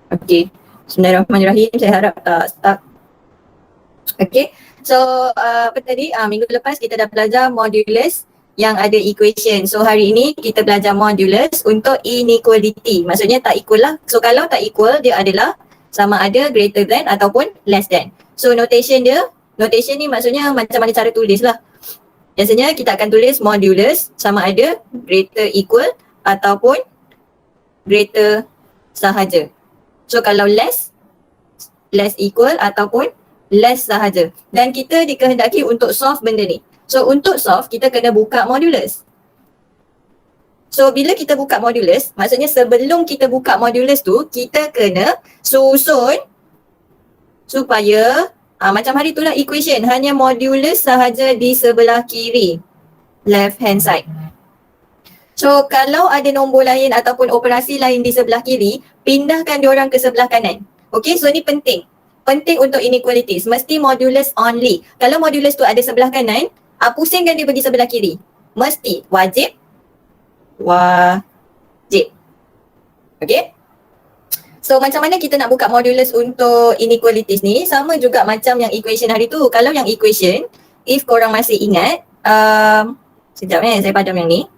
Okey. Bismillahirrahmanirrahim. Saya harap tak stuck. Okey. So apa tadi? Minggu lepas kita dah belajar modulus yang ada equation. So hari ini kita belajar modulus untuk inequality. Maksudnya tak equal lah. So kalau tak equal dia adalah sama ada greater than ataupun less than. So notation ni maksudnya macam mana cara tulis lah. Biasanya kita akan tulis modulus sama ada greater equal ataupun greater sahaja. So kalau less equal ataupun less sahaja. Dan kita dikehendaki untuk solve benda ni. So untuk solve kita kena buka modulus. So bila kita buka modulus, maksudnya sebelum kita buka modulus tu, kita kena susun supaya macam hari itulah equation, hanya modulus sahaja di sebelah kiri, left hand side. So kalau ada nombor lain ataupun operasi lain di sebelah kiri, pindahkan diorang ke sebelah kanan. Okay, so ni penting. Penting untuk inequalities, mesti modulus only. Kalau modulus tu ada sebelah kanan, pusingkan dia pergi sebelah kiri. Mesti, wajib. Okay. So macam mana kita nak buka modulus untuk inequalities ni? Sama juga macam yang equation hari tu. Kalau yang equation, if korang masih ingat, sekejap saya padam yang ni.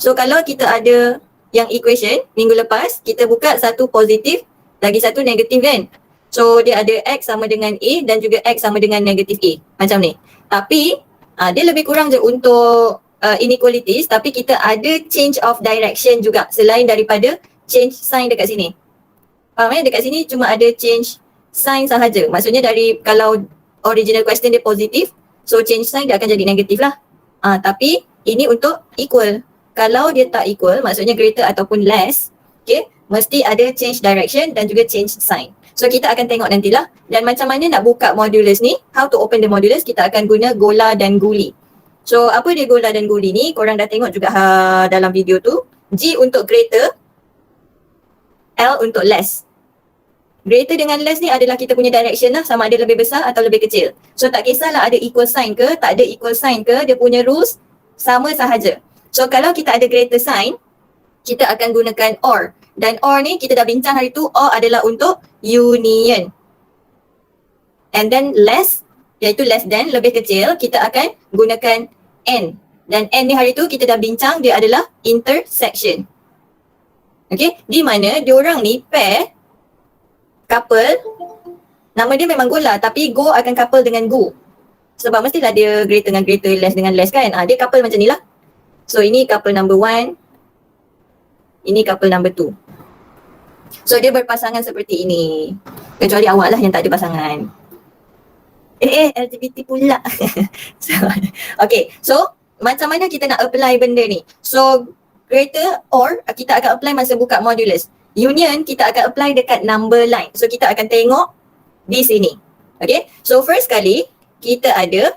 So kalau kita ada yang equation minggu lepas, kita buka satu positif, lagi satu negatif kan? So dia ada X sama dengan A dan juga X sama dengan negatif A. Macam ni. Tapi dia lebih kurang je untuk inequalities, tapi kita ada change of direction juga selain daripada change sign dekat sini. Faham dekat sini cuma ada change sign sahaja. Maksudnya dari kalau original question dia positif, so change sign dia akan jadi negatif lah. Tapi ini untuk equal. Kalau dia tak equal, maksudnya greater ataupun less, okay, mesti ada change direction dan juga change sign. So kita akan tengok nantilah. Dan macam mana nak buka modulus ni, how to open the modulus, kita akan guna gola dan guli. So apa dia gola dan guli ni, korang dah tengok juga dalam video tu. G untuk greater, L untuk less. Greater dengan less ni adalah kita punya direction lah, sama ada lebih besar atau lebih kecil. So tak kisahlah ada equal sign ke, tak ada equal sign ke, dia punya rules sama sahaja. So kalau kita ada greater sign, kita akan gunakan OR. Dan OR ni kita dah bincang hari tu, OR adalah untuk union. And then less, iaitu less than, lebih kecil, kita akan gunakan N. Dan N ni hari tu kita dah bincang, dia adalah intersection. Okay, di mana diorang ni pair, couple, nama dia memang gola tapi go akan couple dengan go. Sebab mestilah dia greater dengan greater, less dengan less kan. Dia couple macam ni lah. So ini couple number 1, ini couple number 2. So dia berpasangan seperti ini. Kecuali awak lah yang tak ada pasangan. LGBT pula. Okay, so macam mana kita nak apply benda ni? So greater or kita akan apply masa buka modulus. Union kita akan apply dekat number line. So kita akan tengok di sini. Okay, so first kali kita ada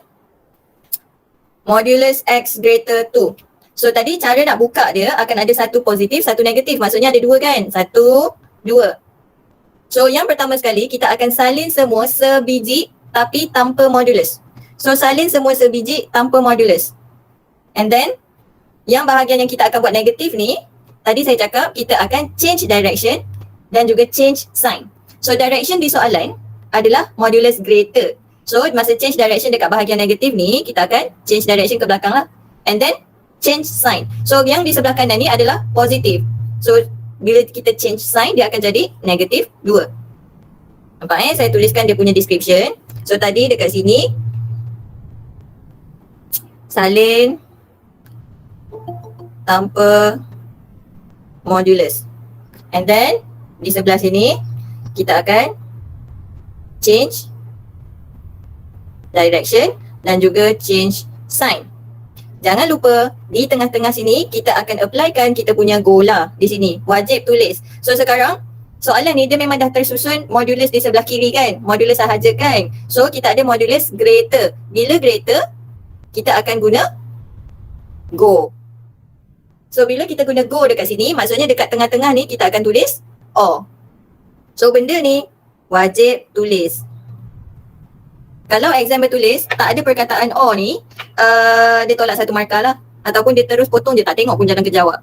modulus X greater 2. So tadi cara nak buka dia akan ada satu positif, satu negatif. Maksudnya ada dua kan? 1, 2. So yang pertama sekali kita akan salin semua sebiji tapi tanpa modulus. So salin semua sebiji tanpa modulus. And then yang bahagian yang kita akan buat negatif ni, tadi saya cakap kita akan change direction dan juga change sign. So direction di soalan adalah modulus greater. So masa change direction dekat bahagian negatif ni, kita akan change direction ke belakang lah. And then change sign. So yang di sebelah kanan ni adalah positif. So bila kita change sign dia akan jadi negatif 2. Nampak saya tuliskan dia punya description. So tadi dekat sini salin tanpa modulus. And then di sebelah sini kita akan change direction dan juga change sign. Jangan lupa di tengah-tengah sini kita akan applykan kita punya gola di sini. Wajib tulis. So sekarang soalan ni dia memang dah tersusun modulus di sebelah kiri kan. Modulus sahaja kan. So kita ada modulus greater. Bila greater kita akan guna go. So bila kita guna go dekat sini, maksudnya dekat tengah-tengah ni kita akan tulis O. So benda ni wajib tulis. Kalau exam bertulis tak ada perkataan O ni, dia tolak satu markah lah. Ataupun dia terus potong je, tak tengok pun jalan ke jawab.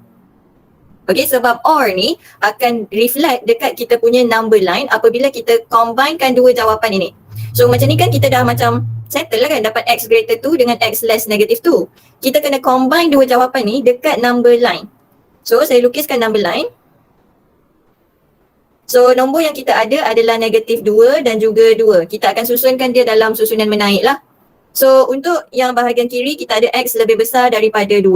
Okay, sebab OR ni akan reflect dekat kita punya number line apabila kita combinekan dua jawapan ini. So macam ni kan kita dah macam settle lah kan, dapat X greater 2 dengan X less negative 2. Kita kena combine dua jawapan ni dekat number line. So saya lukiskan number line. So nombor yang kita ada adalah negatif 2 dan juga 2. Kita akan susunkan dia dalam susunan menaik lah. So untuk yang bahagian kiri kita ada X lebih besar daripada 2.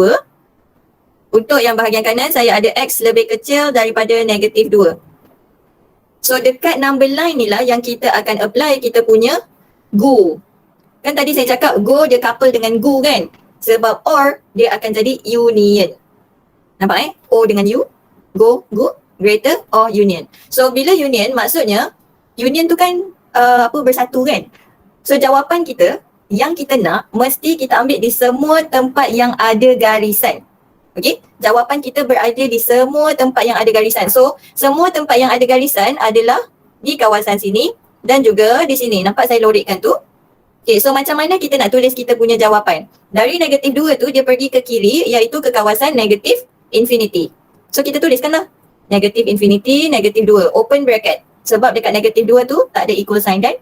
Untuk yang bahagian kanan saya ada X lebih kecil daripada negatif 2. So dekat number line ni lah yang kita akan apply kita punya GO. Kan tadi saya cakap GO dia couple dengan GO kan. Sebab OR dia akan jadi union. Nampak O dengan U, GO, greater or union. So bila union maksudnya union tu kan bersatu kan. So jawapan kita yang kita nak mesti kita ambil di semua tempat yang ada garisan. Okey, jawapan kita berada di semua tempat yang ada garisan. So, semua tempat yang ada garisan adalah di kawasan sini dan juga di sini. Nampak saya lorikkan tu? Okey, so macam mana kita nak tulis kita punya jawapan? Dari negatif 2 tu dia pergi ke kiri iaitu ke kawasan negatif infinity. So, kita tuliskanlah. Negatif infinity, negatif 2, open bracket. Sebab dekat negatif 2 tu tak ada equal sign kan?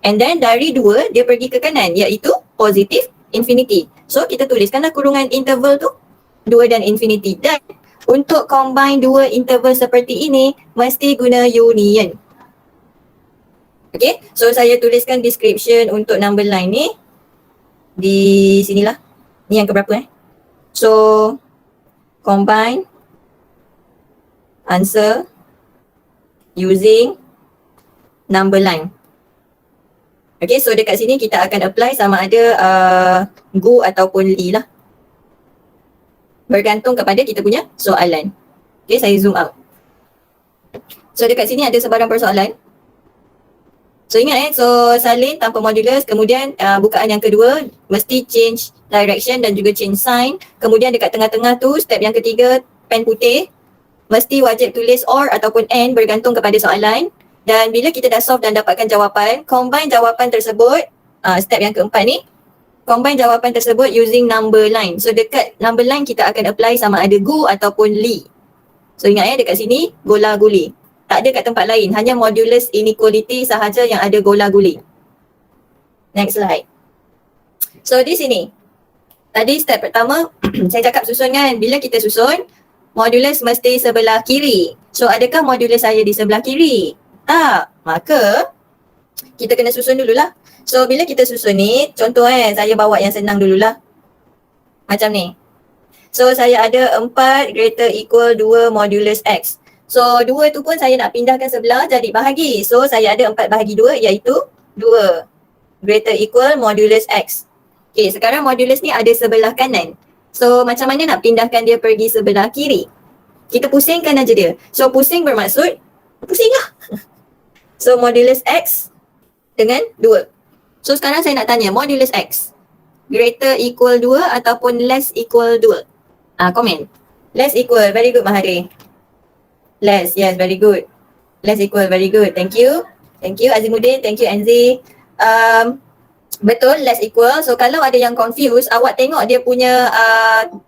And then dari 2 dia pergi ke kanan iaitu positif infinity. So, kita tuliskanlah kurungan interval tu. 2 dan infinity. Dan untuk combine dua interval seperti ini mesti guna union. Okay, so saya tuliskan description untuk number line ni di sinilah. Ni yang keberapa So combine answer using number line. Okay, so dekat sini kita akan apply sama ada GO ataupun LI lah. Bergantung kepada kita punya soalan. Okay, saya zoom out. So dekat sini ada sebarang persoalan. So ingat so salin tanpa modulus, kemudian bukaan yang kedua mesti change direction dan juga change sign. Kemudian dekat tengah-tengah tu step yang ketiga pen putih. Mesti wajib tulis OR ataupun AND bergantung kepada soalan. Dan bila kita dah solve dan dapatkan jawapan, combine jawapan tersebut, step yang keempat ni, combine jawapan tersebut using number line. So dekat number line kita akan apply sama ada GO ataupun LI. So ingat dekat sini gola guli. Tak ada kat tempat lain, hanya modulus inequality sahaja yang ada gola guli. Next slide. So di sini, tadi step pertama saya cakap susun kan, bila kita susun, modulus mesti sebelah kiri. So adakah modulus saya di sebelah kiri? Tak, maka kita kena susun dululah. So bila kita susun ni, contoh saya bawa yang senang dululah. Macam ni. So saya ada 4 greater equal 2 modulus X. So 2 tu pun saya nak pindahkan sebelah jadi bahagi. So saya ada 4 bahagi 2 iaitu 2 greater equal modulus X. Okay, sekarang modulus ni ada sebelah kanan. So macam mana nak pindahkan dia pergi sebelah kiri? Kita pusingkan aja dia. So pusing bermaksud, pusing lah. So modulus X dengan 2. So sekarang saya nak tanya modulus X greater equal 2 ataupun less equal 2? Komen. Less equal, very good Mahari. Less, yes, very good. Less equal, very good. Thank you. Thank you Azimuddin, thank you Enzi. Betul, less equal. So kalau ada yang confused, awak tengok dia punya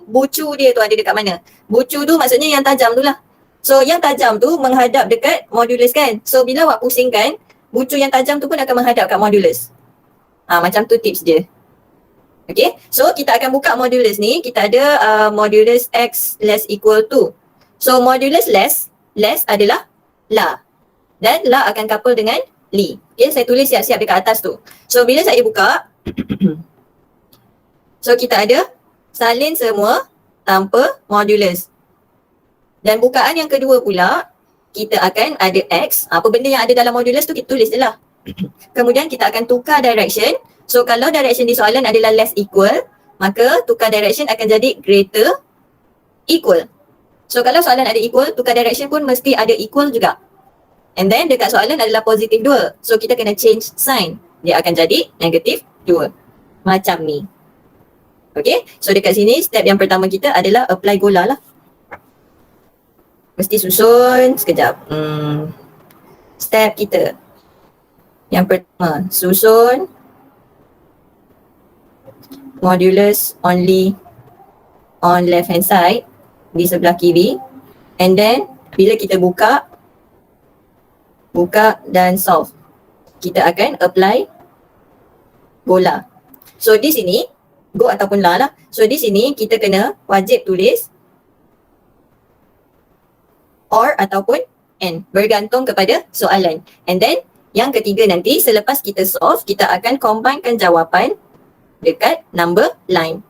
bucu dia tu ada dekat mana. Bucu tu maksudnya yang tajam tu lah. So yang tajam tu menghadap dekat modulus kan. So bila awak pusingkan, bucu yang tajam tu pun akan menghadap kat modulus. Macam tu tips dia. Okay, so kita akan buka modulus ni. Kita ada modulus X less equal to. So modulus less adalah la. Dan la akan couple dengan li. Okay, saya tulis siap-siap dekat atas tu. So bila saya buka, so kita ada salin semua tanpa modulus. Dan bukaan yang kedua pula, kita akan ada X. Apa benda yang ada dalam modulus tu kita tulis je lah. Kemudian kita akan tukar direction. So kalau direction di soalan adalah less equal, maka tukar direction akan jadi greater equal. So kalau soalan ada equal, tukar direction pun mesti ada equal juga. And then dekat soalan adalah positif 2. So kita kena change sign. Dia akan jadi negatif 2. Macam ni. Okay, so dekat sini step yang pertama kita adalah apply gola lah. Mesti susun, sekejap. Step kita. Yang pertama, susun modulus only on left hand side di sebelah kiri. And then bila kita buka dan solve, kita akan apply bola. So di sini go ataupun la lah. So di sini kita kena wajib tulis or ataupun and, bergantung kepada soalan. And then yang ketiga nanti selepas kita solve, kita akan combinekan jawapan dekat number line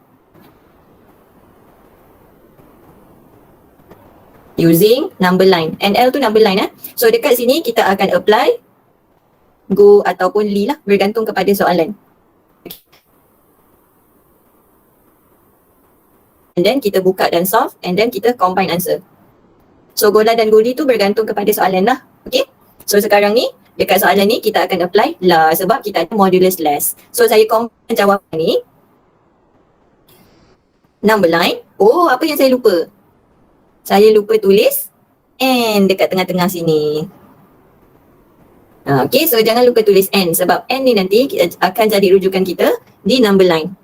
using number line. NL tu number line. So dekat sini kita akan apply go ataupun li lah, bergantung kepada soalan. And then kita buka dan solve, and then kita combine answer. So gola dan goli tu bergantung kepada soalan lah. Okay. So sekarang ni dekat soalan ni kita akan apply la sebab kita ada modulus less. So saya combine jawapan ni number line. Oh, apa yang saya lupa? Saya lupa tulis and dekat tengah-tengah sini. Okay, so jangan lupa tulis n sebab n ni nanti akan jadi rujukan kita di number line.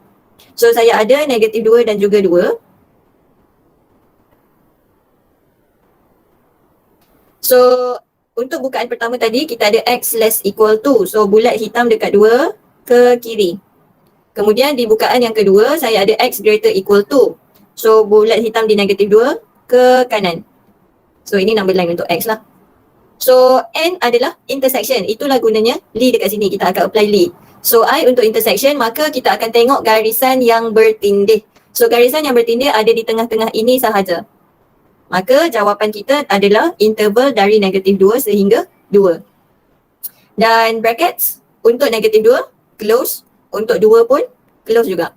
So saya ada negatif 2 dan juga 2. So untuk bukaan pertama tadi kita ada x less equal to. So bulat hitam dekat 2 ke kiri. Kemudian di bukaan yang kedua saya ada x greater equal to. So bulat hitam di negatif 2 ke kanan. So ini number line untuk x lah. So n adalah intersection. Itulah gunanya li dekat sini. Kita akan apply li. So I untuk intersection, maka kita akan tengok garisan yang bertindih. So garisan yang bertindih ada di tengah-tengah ini sahaja. Maka jawapan kita adalah interval dari negatif 2 sehingga 2. Dan brackets untuk negatif 2 close, untuk 2 pun close juga.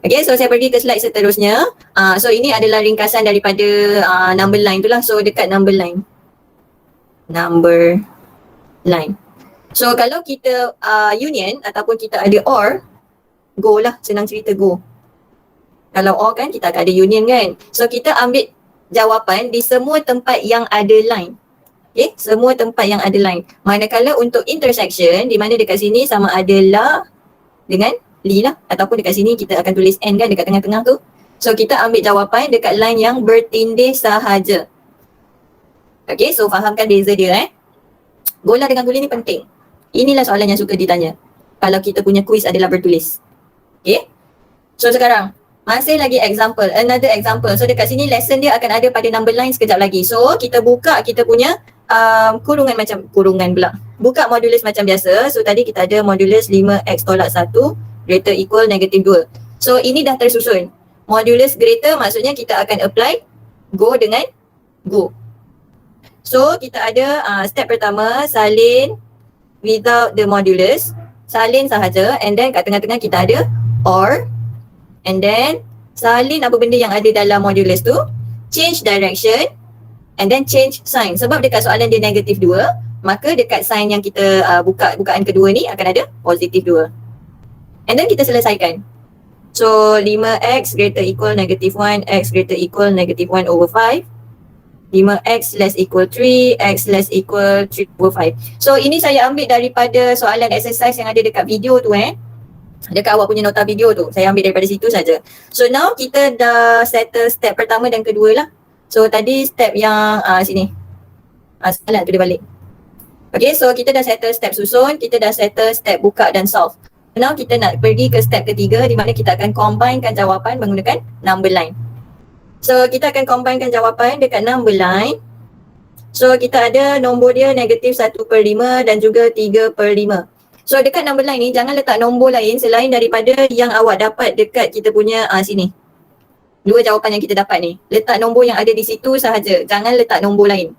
Okay, so saya pergi ke slide seterusnya. So ini adalah ringkasan daripada number line tu lah. So dekat number line. So kalau kita union ataupun kita ada or, go lah, senang cerita go. Kalau or kan kita akan ada union kan. So kita ambil jawapan di semua tempat yang ada line. Okay, semua tempat yang ada line. Manakala untuk intersection, di mana dekat sini sama ada la dengan li lah. Ataupun dekat sini kita akan tulis n kan dekat tengah-tengah tu. So kita ambil jawapan dekat line yang bertindih sahaja. Okay, so fahamkan beza dia Gola dengan guli ni penting. Inilah soalan yang suka ditanya kalau kita punya quiz adalah bertulis. Okay. So sekarang masih lagi example, another example. So dekat sini lesson dia akan ada pada number line sekejap lagi. So kita buka kita punya kurungan pula. Buka modulus macam biasa. So tadi kita ada modulus 5x tolak 1 greater equal negatif 2. So ini dah tersusun. Modulus greater maksudnya kita akan apply go dengan go. So kita ada step pertama salin without the modulus, salin sahaja, and then kat tengah-tengah kita ada or, and then salin apa benda yang ada dalam modulus tu, change direction, and then change sign. Sebab dekat soalan dia negatif 2, maka dekat sign yang kita bukaan kedua ni akan ada positif 2. And then kita selesaikan. So 5x greater equal negative 1, x greater equal negative 1 over 5. 5x less equal 3, x less equal 3 over 5. So ini saya ambil daripada soalan exercise yang ada dekat video tu dekat awak punya nota video tu. Saya ambil daripada situ saja. So now kita dah settle step pertama dan kedua lah. So tadi step yang sini. Salah tu dia balik. Okay, so kita dah settle step susun, kita dah settle step buka dan solve. Now kita nak pergi ke step ketiga di mana kita akan combinekan jawapan menggunakan number line. So kita akan combinekan jawapan dekat number line. So kita ada nombor dia negatif 1/5 dan juga 3/5. So dekat number line ni jangan letak nombor lain selain daripada yang awak dapat dekat kita punya sini. Dua jawapan yang kita dapat ni. Letak nombor yang ada di situ sahaja. Jangan letak nombor lain.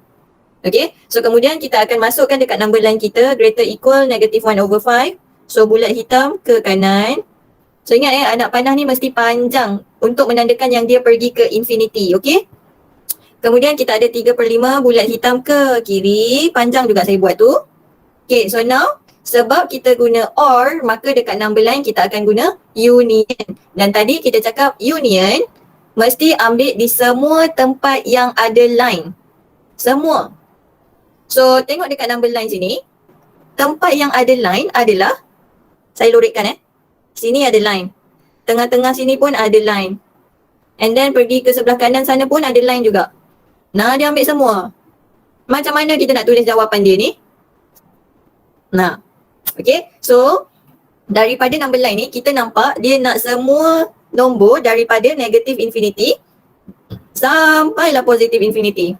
Okay. So kemudian kita akan masukkan dekat number line kita greater equal negative 1 over 5. So bulat hitam ke kanan. So ingat anak panah ni mesti panjang untuk menandakan yang dia pergi ke infinity. Okay. Kemudian kita ada 3/5 bulat hitam ke kiri. Panjang juga saya buat tu. Okay, so now sebab kita guna or, maka dekat number line kita akan guna union. Dan tadi kita cakap union mesti ambil di semua tempat yang ada line. Semua. So tengok dekat number line sini. Tempat yang ada line adalah, saya lorikkan sini ada line. Tengah-tengah sini pun ada line. And then pergi ke sebelah kanan sana pun ada line juga. Nah, dia ambil semua. Macam mana kita nak tulis jawapan dia ni? Nah, okay. So, daripada number line ni, kita nampak dia nak semua nombor daripada negative infinity sampailah positive infinity.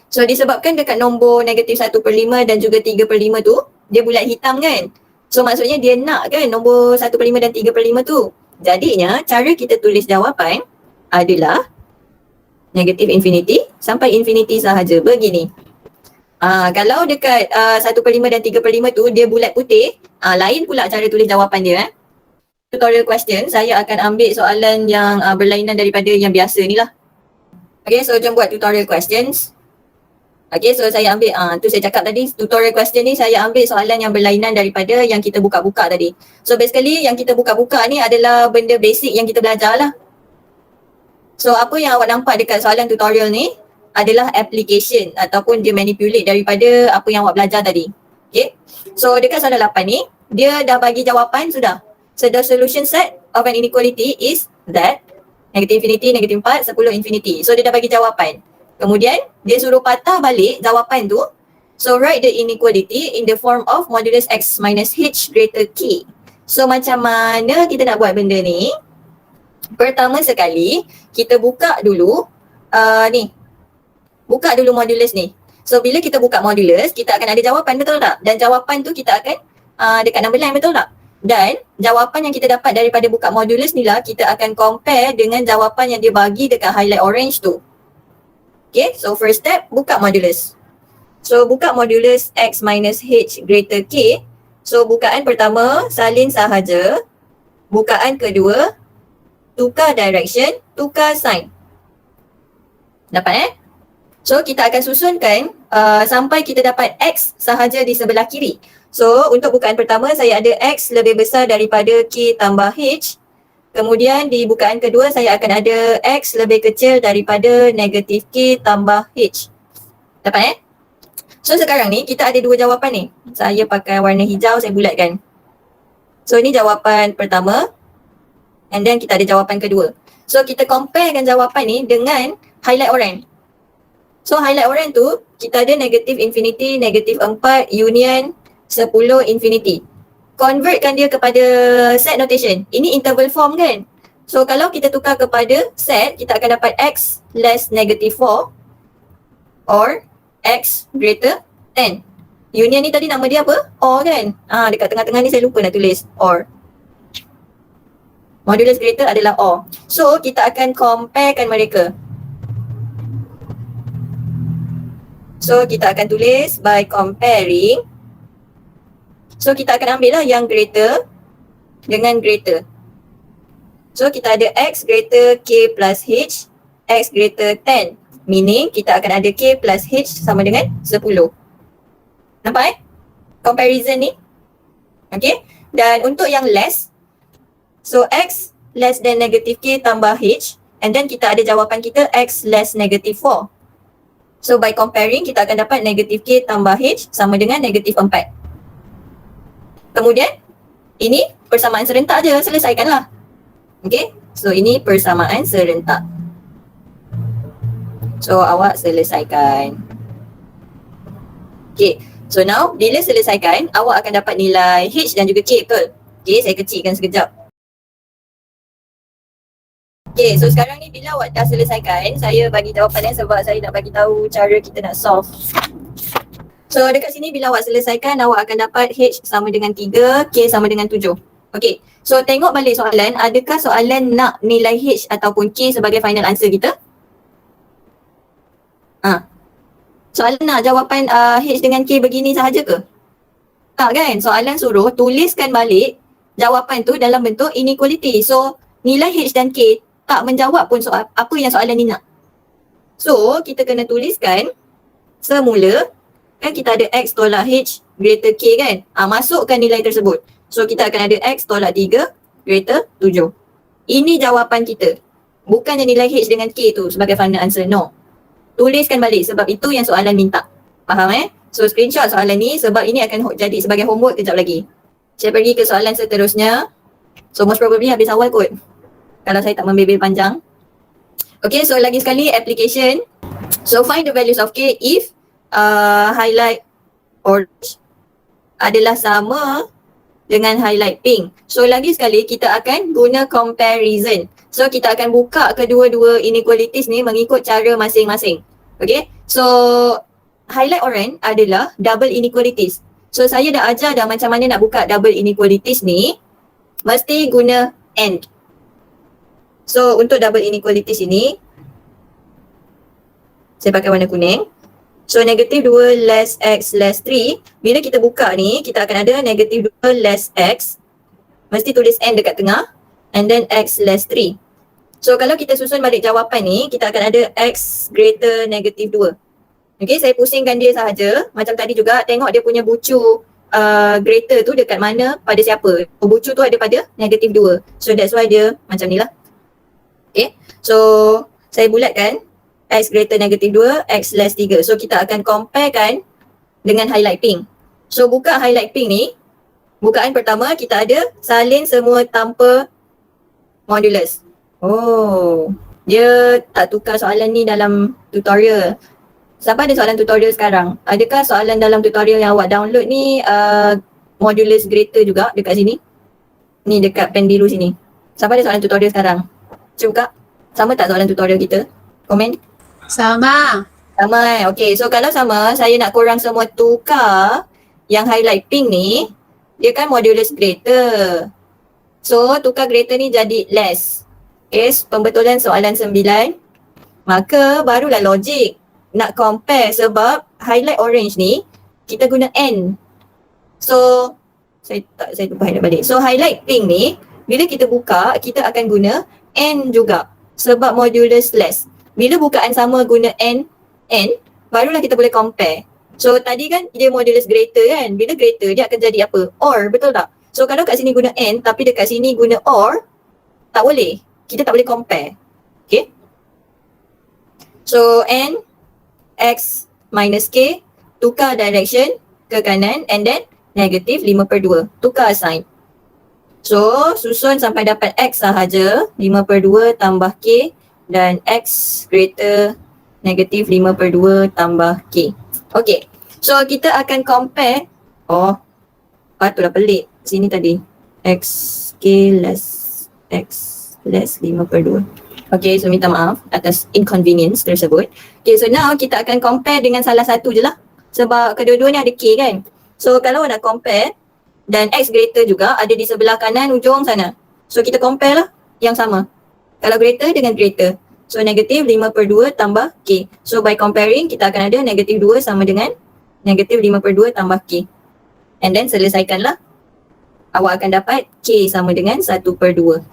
So, disebabkan dekat nombor negative 1/5 dan juga 3/5 tu, dia bulat hitam kan? So, maksudnya dia nak kan nombor 1/5 dan 3/5 tu. Jadinya, cara kita tulis jawapan adalah negative infinity sampai infinity sahaja. Begini. Kalau dekat 1/5 dan 3/5 tu dia bulat putih, lain pula cara tulis jawapan dia. Tutorial question, saya akan ambil soalan yang berlainan daripada yang biasa ni lah. Okay, so jom buat tutorial questions. Okay, so saya ambil, tu saya cakap tadi, tutorial question ni saya ambil soalan yang berlainan daripada yang kita buka-buka tadi. So basically yang kita buka-buka ni adalah benda basic yang kita belajar lah. So apa yang awak nampak dekat soalan tutorial ni adalah application ataupun dia manipulate daripada apa yang awak belajar tadi. Okay, so dekat soalan 8 ni, dia dah bagi jawapan sudah. So the solution set of an inequality is that negative infinity, negative 4, 10 infinity. So dia dah bagi jawapan. Kemudian dia suruh patah balik jawapan tu. So write the inequality in the form of modulus x minus h greater k. So macam mana kita nak buat benda ni? Pertama sekali, kita buka dulu ni. Buka dulu modulus ni. So bila kita buka modulus, kita akan ada jawapan, betul tak? Dan jawapan tu kita akan dekat number line, betul tak? Dan jawapan yang kita dapat daripada buka modulus ni lah, kita akan compare dengan jawapan yang dia bagi dekat highlight orange tu. Okay, so first step, buka modulus. So buka modulus x minus h greater k. So bukaan pertama, salin sahaja. Bukaan kedua, tukar direction, tukar sign. Dapat So kita akan susunkan sampai kita dapat x sahaja di sebelah kiri. So untuk bukaan pertama saya ada x lebih besar daripada k tambah h. Kemudian di bukaan kedua saya akan ada x lebih kecil daripada negatif k tambah h. Dapat So sekarang ni kita ada dua jawapan ni. Saya pakai warna hijau, saya bulatkan. So ini jawapan pertama. And then kita ada jawapan kedua. So kita comparekan jawapan ni dengan highlight orange. So highlight orange tu kita ada negatif infinity, negatif 4, union 10 infinity. Convertkan dia kepada set notation. Ini interval form kan? So kalau kita tukar kepada set, kita akan dapat x less negative 4 or x greater 10. Union ni tadi nama dia apa? Or kan? Dekat tengah-tengah ni saya lupa nak tulis or. Modulus greater adalah or. So kita akan comparekan mereka. So kita akan tulis by comparing. So kita akan ambil lah yang greater dengan greater. So kita ada x greater k plus h, x greater 10. Meaning kita akan ada k plus h sama dengan 10. Nampak comparison ni? Okay. Dan untuk yang less, so x less than negative k tambah h. And then kita ada jawapan kita x less negative 4. So by comparing kita akan dapat negative k tambah h sama dengan negative 4. Kemudian ini persamaan serentak je, selesaikanlah. Okay, so ini persamaan serentak. So awak selesaikan. Okay, so now bila selesaikan awak akan dapat nilai h dan juga k, betul? Okay, saya kecilkan sekejap. Okay, so sekarang ni bila awak dah selesaikan, saya bagi jawapan sebab saya nak bagi tahu cara kita nak solve. So dekat sini bila awak selesaikan, awak akan dapat h sama dengan 3, k sama dengan 7. Okay, so tengok balik soalan, adakah soalan nak nilai h ataupun k sebagai final answer kita? Soalan nak jawapan h dengan k begini sahaja ke? Tak kan? Soalan suruh tuliskan balik jawapan tu dalam bentuk inequality. So nilai h dan k tak menjawab pun soal apa yang soalan ni nak. So kita kena tuliskan semula, kan kita ada x tolak h greater k kan? Masukkan nilai tersebut. So kita akan ada x tolak 3 greater 7. Ini jawapan kita. Bukannya nilai h dengan k tu sebagai final answer, no. Tuliskan balik sebab itu yang soalan minta. Faham So screenshot soalan ni sebab ini akan jadi sebagai homework kejap lagi. Saya pergi ke soalan seterusnya. So most probably habis awal kot, kalau saya tak membebel panjang. Okay, so lagi sekali application. So find the values of K if highlight orange adalah sama dengan highlight pink. So lagi sekali kita akan guna comparison. So kita akan buka kedua-dua inequalities ni mengikut cara masing-masing. Okay, so highlight orange adalah double inequalities. So saya dah ajar dah macam mana nak buka double inequalities ni. Mesti guna AND. So untuk double inequalities ini, saya pakai warna kuning. So negative 2 less x less 3, bila kita buka ni, kita akan ada negative 2 less x, mesti tulis n dekat tengah, and then x less 3. So kalau kita susun balik jawapan ni, kita akan ada x greater negative 2. Okay, saya pusingkan dia sahaja. Macam tadi juga, tengok dia punya bucu greater tu dekat mana, pada siapa. Bucu tu ada pada negative 2. So that's why dia macam ni lah. Okay, so saya bulatkan x greater negative 2, x less 3. So kita akan comparekan dengan highlight pink. So buka highlight pink ni, bukaan pertama kita ada salin semua tanpa modulus. Oh, dia tak tukar soalan ni dalam tutorial. Siapa ada soalan tutorial sekarang? Adakah soalan dalam tutorial yang awak download ni modulus greater juga dekat sini? Ni dekat pen biru sini. Siapa ada soalan tutorial sekarang? Cuba buka. Sama tak soalan tutorial kita? Komen. Sama. Sama. Okay, so kalau sama, saya nak korang semua tukar yang highlight pink ni, dia kan modulus greater. So tukar greater ni jadi less. Okay, pembetulan soalan 9. Maka barulah logik nak compare, sebab highlight orange ni kita guna N. So saya lupa highlight balik. So highlight pink ni bila kita buka, kita akan guna N juga sebab modulus less. Bila bukaan sama guna N, barulah kita boleh compare. So tadi kan dia modulus greater kan. Bila greater dia akan jadi apa? OR, betul tak? So kalau kat sini guna N tapi dekat sini guna OR, tak boleh. Kita tak boleh compare. Okay. So N, X minus K, tukar direction ke kanan and then negative 5/2. Tukar sign. So susun sampai dapat X sahaja. 5/2 tambah K. Dan X greater negative 5/2 tambah K. Okay, so kita akan compare. Oh, patutlah pelik sini tadi. X K less X less 5/2. Okay, so minta maaf atas inconvenience tersebut. Okay, so now kita akan compare dengan salah satu je lah. Sebab kedua-dua ni ada K kan. So kalau nak compare dan X greater juga ada di sebelah kanan ujung sana. So kita compare lah yang sama. Kalau greater dengan greater. So negative 5/2 tambah K. So by comparing kita akan ada negative 2 sama dengan negative 5/2 tambah K. And then selesaikanlah. Awak akan dapat K sama dengan 1/2.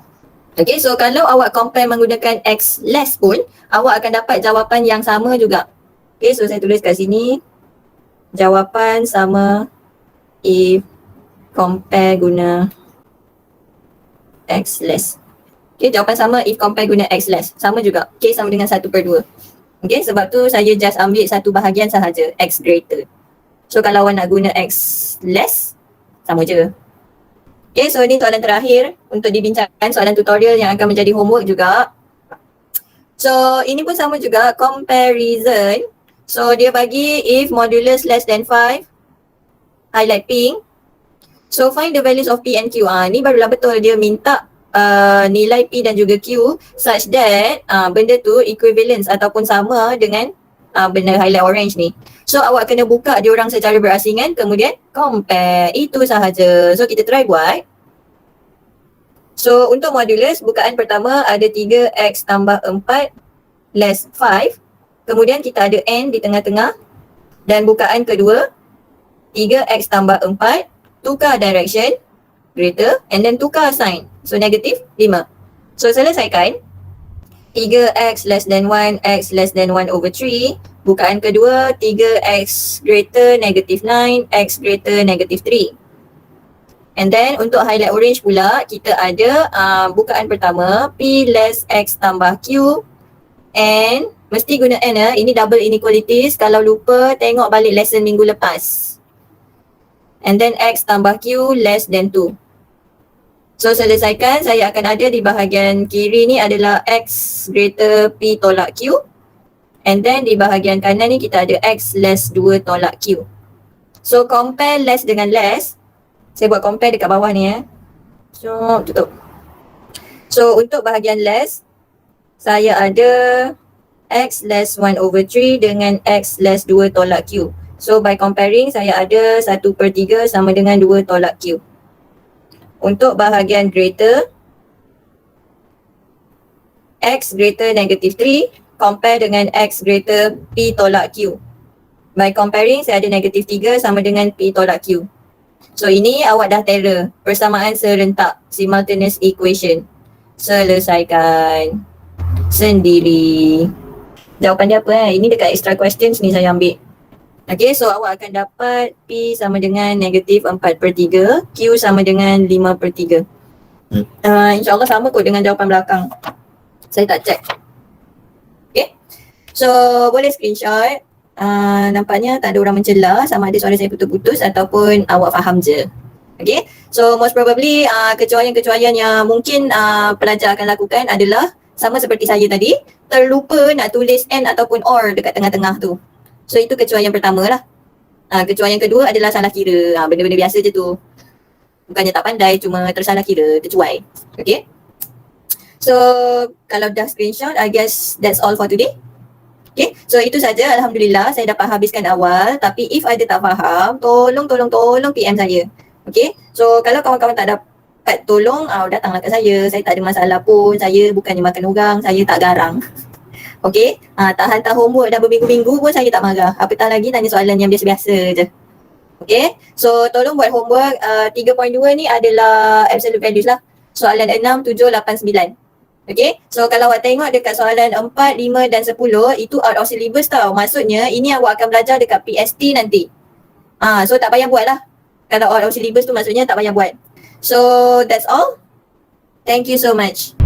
Okay, so kalau awak compare menggunakan X less pun, awak akan dapat jawapan yang sama juga. Okay, so saya tulis kat sini. Jawapan sama if compare guna X less. Okay, jawapan sama if compare guna X less. Sama juga. K sama dengan 1/2. Okay, sebab tu saya just ambil satu bahagian sahaja, X greater. So kalau awak nak guna X less, sama je. Okay, so ini soalan terakhir untuk dibincangkan, soalan tutorial yang akan menjadi homework juga. So ini pun sama juga, comparison. So dia bagi if modulus less than 5, highlight pink. So find the values of P and Q. Ni barulah betul dia minta nilai P dan juga Q such that benda tu equivalence ataupun sama dengan benda highlight orange ni. So awak kena buka diorang secara berasingan kemudian compare. Itu sahaja. So kita try buat. So untuk modulus bukaan pertama ada 3x tambah 4 less 5. Kemudian kita ada N di tengah-tengah. Dan bukaan kedua 3x tambah 4 tukar direction greater and then tukar sign. So negative 5. So selesaikan. 3x less than 1, x less than 1/3. Bukaan kedua 3x greater negative 9, x greater negative 3. And then untuk highlight orange pula kita ada bukaan pertama P less x tambah Q. And mesti guna N ini double inequalities. Kalau lupa tengok balik lesson minggu lepas. And then x tambah Q less than 2. So selesaikan, saya akan ada di bahagian kiri ni adalah X greater P tolak Q. And then di bahagian kanan ni kita ada X less 2 tolak Q. So compare less dengan less. Saya buat compare dekat bawah ni So tutup. So untuk bahagian less, saya ada X less 1/3 dengan X less 2 tolak Q. So by comparing, saya ada 1/3 sama dengan 2 tolak Q. Untuk bahagian greater, X greater negative 3, compare dengan X greater P tolak Q. By comparing, saya ada negative 3 sama dengan P tolak Q. So ini awak dah terror, persamaan serentak, simultaneous equation. Selesaikan sendiri. Jawapan dia apa Ini dekat extra questions ni saya ambil. Okay, so awak akan dapat P sama dengan negative 4/3, Q sama dengan 5/3. InsyaAllah sama kot dengan jawapan belakang. Saya tak check. Okay, so boleh screenshot. Nampaknya tak ada orang mencela sama ada suara saya putus-putus ataupun awak faham je. Okay, so most probably kecuaian-kecuaian yang mungkin pelajar akan lakukan adalah sama seperti saya tadi, terlupa nak tulis and ataupun or dekat tengah-tengah tu. So itu kecuaian pertama lah. Kecuaian kedua adalah salah kira. Benda-benda biasa je tu. Bukannya tak pandai, cuma tersalah kira, tercuai. Okay, so kalau dah screenshot, I guess that's all for today. Okay, so itu saja. Alhamdulillah saya dapat habiskan awal. Tapi if ada tak faham, tolong PM saya. Okay, so kalau kawan-kawan tak dapat tolong, datanglah kat saya. Saya tak ada masalah pun. Saya bukannya makan orang, saya tak garang. Okay, tak hantar homework dah berminggu-minggu pun saya tak marah. Apatah lagi tanya soalan yang biasa-biasa je. Okay, so tolong buat homework. 3.2 ni adalah absolute values lah. Soalan 6, 7, 8, 9. Okay, so kalau awak tengok dekat soalan 4, 5 dan 10, itu out of syllabus tau. Maksudnya ini awak akan belajar dekat PST nanti. So tak payah buat lah. Kalau out of syllabus tu maksudnya tak payah buat. So that's all. Thank you so much.